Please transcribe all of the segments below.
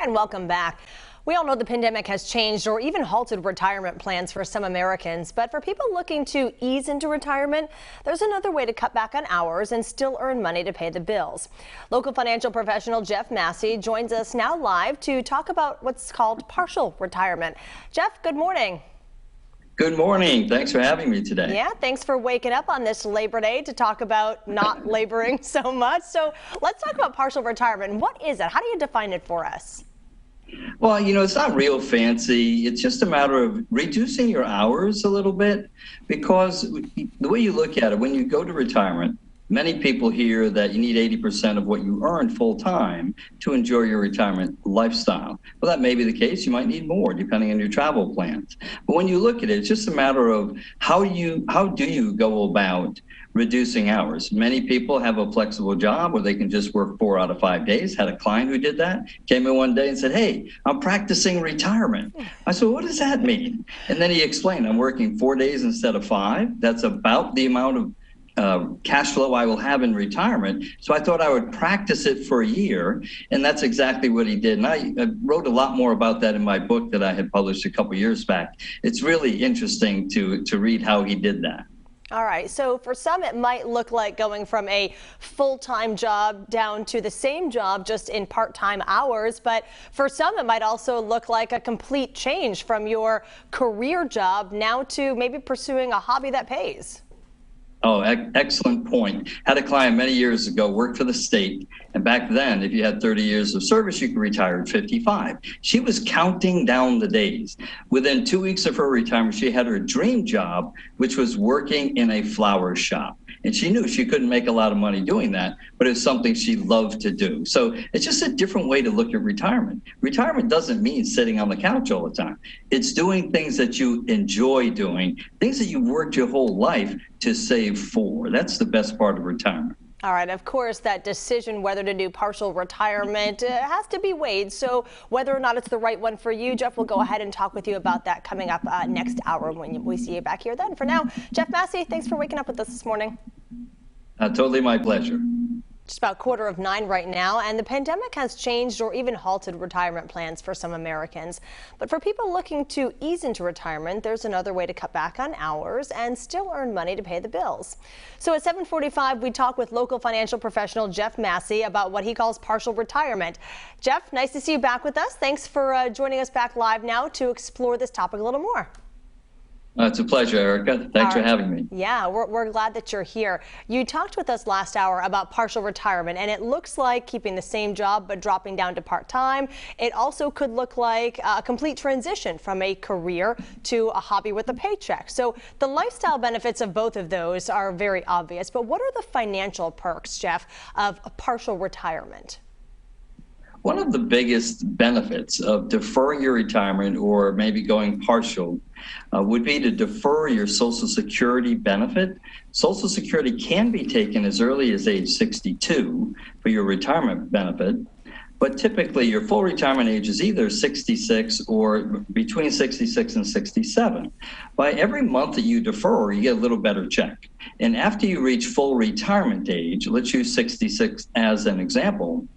And welcome back. We all know the pandemic has changed or even halted retirement plans for some Americans, but for people looking to ease into retirement, there's another way to cut back on hours and still earn money to pay the bills. Local financial professional Jeff Massey joins us now live to talk about what's called partial retirement. Jeff, good morning. Good morning. Thanks for having me today. Yeah, thanks for waking up on this Labor Day to talk about not laboring so much. So let's talk about partial retirement. What is it? How do you define it for us? Well, it's not real fancy. It's just a matter of reducing your hours a little bit, because the way you look at it, when you go to retirement, many people hear that you need 80% of what you earn full time to enjoy your retirement lifestyle. Well, that may be the case. You might need more depending on your travel plans. But when you look at it, it's just a matter of how do you go about reducing hours. Many people have a flexible job where they can just work 4 out of 5 days. Had a client who did that, came in one day and said, "Hey, I'm practicing retirement." I said, "What does that mean?" And then he explained, "I'm working 4 days instead of 5. That's about the amount of cash flow I will have in retirement. So I thought I would practice it for a year." And that's exactly what he did. And I wrote a lot more about that in my book that I had published a couple years back. It's really interesting to read how he did that. All right. So for some, it might look like going from a full-time job down to the same job, just in part-time hours. But for some, it might also look like a complete change from your career job now to maybe pursuing a hobby that pays. Oh, excellent point. Had a client many years ago, worked for the state. And back then, if you had 30 years of service, you could retire at 55. She was counting down the days. Within 2 weeks of her retirement, she had her dream job, which was working in a flower shop. And she knew she couldn't make a lot of money doing that, but it's something she loved to do. So it's just a different way to look at retirement. Retirement doesn't mean sitting on the couch all the time. It's doing things that you enjoy doing, things that you've worked your whole life to save for. That's the best part of retirement. All right. Of course, that decision whether to do partial retirement has to be weighed. So whether or not it's the right one for you, Jeff will go ahead and talk with you about that coming up next hour when we see you back here then. For now, Jeff Massey, thanks for waking up with us this morning. Totally my pleasure. Just about 8:45 right now, and the pandemic has changed or even halted retirement plans for some Americans. But for people looking to ease into retirement, there's another way to cut back on hours and still earn money to pay the bills. So at 7:45, we talk with local financial professional Jeff Massey about what he calls partial retirement. Jeff, nice to see you back with us. Thanks for joining us back live now to explore this topic a little more. It's a pleasure, Erica. Thanks for having me. Yeah, we're glad that you're here. You talked with us last hour about partial retirement, and it looks like keeping the same job but dropping down to part-time. It also could look like a complete transition from a career to a hobby with a paycheck. So the lifestyle benefits of both of those are very obvious, but what are the financial perks, Jeff, of a partial retirement? One of the biggest benefits of deferring your retirement or maybe going partial would be to defer your Social Security benefit. Social Security can be taken as early as age 62 for your retirement benefit, but typically your full retirement age is either 66 or between 66 and 67. By every month that you defer, you get a little better check. And after you reach full retirement age, let's use 66 as an example,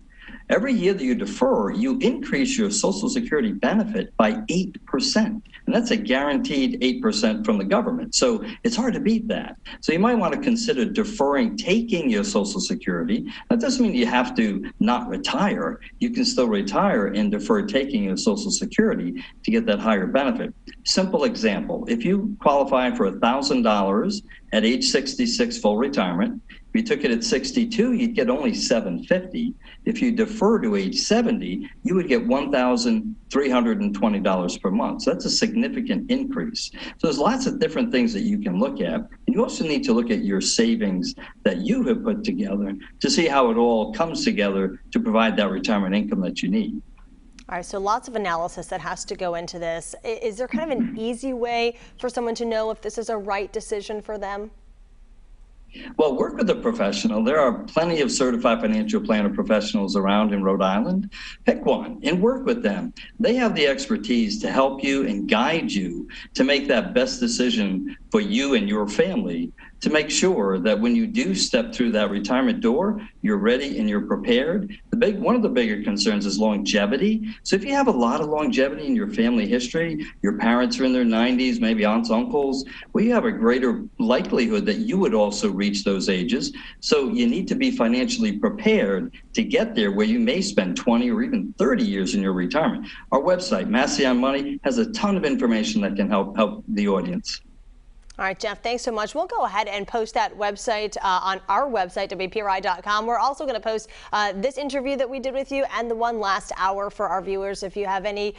every year that you defer, you increase your Social Security benefit by 8%. And that's a guaranteed 8% from the government. So it's hard to beat that. So you might want to consider deferring taking your Social Security. That doesn't mean you have to not retire. You can still retire and defer taking your Social Security to get that higher benefit. Simple example, if you qualify for $1,000 at age 66 full retirement, if you took it at 62, you'd get only $750. If you defer to age 70, you would get $1,320 per month. So that's a significant increase. So there's lots of different things that you can look at. And you also need to look at your savings that you have put together to see how it all comes together to provide that retirement income that you need. All right, so lots of analysis that has to go into this. Is there kind of an easy way for someone to know if this is a right decision for them? Well, work with a professional. There are plenty of certified financial planner professionals around in Rhode Island. Pick one and work with them. They have the expertise to help you and guide you to make that best decision for you and your family to make sure that when you do step through that retirement door, you're ready and you're prepared. One of the bigger concerns is longevity. So if you have a lot of longevity in your family history, your parents are in their 90s, maybe aunts, uncles, well, you have a greater likelihood that you would also reach those ages. So you need to be financially prepared to get there, where you may spend 20 or even 30 years in your retirement. Our website, Massey on Money, has a ton of information that can help the audience. All right, Jeff, thanks so much. We'll go ahead and post that website on our website, WPRI.com. We're also going to post this interview that we did with you and the one last hour for our viewers. If you have any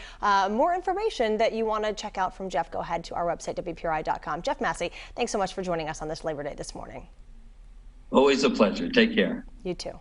more information that you want to check out from Jeff, go ahead to our website, WPRI.com. Jeff Massey, thanks so much for joining us on this Labor Day this morning. Always a pleasure. Take care. You too.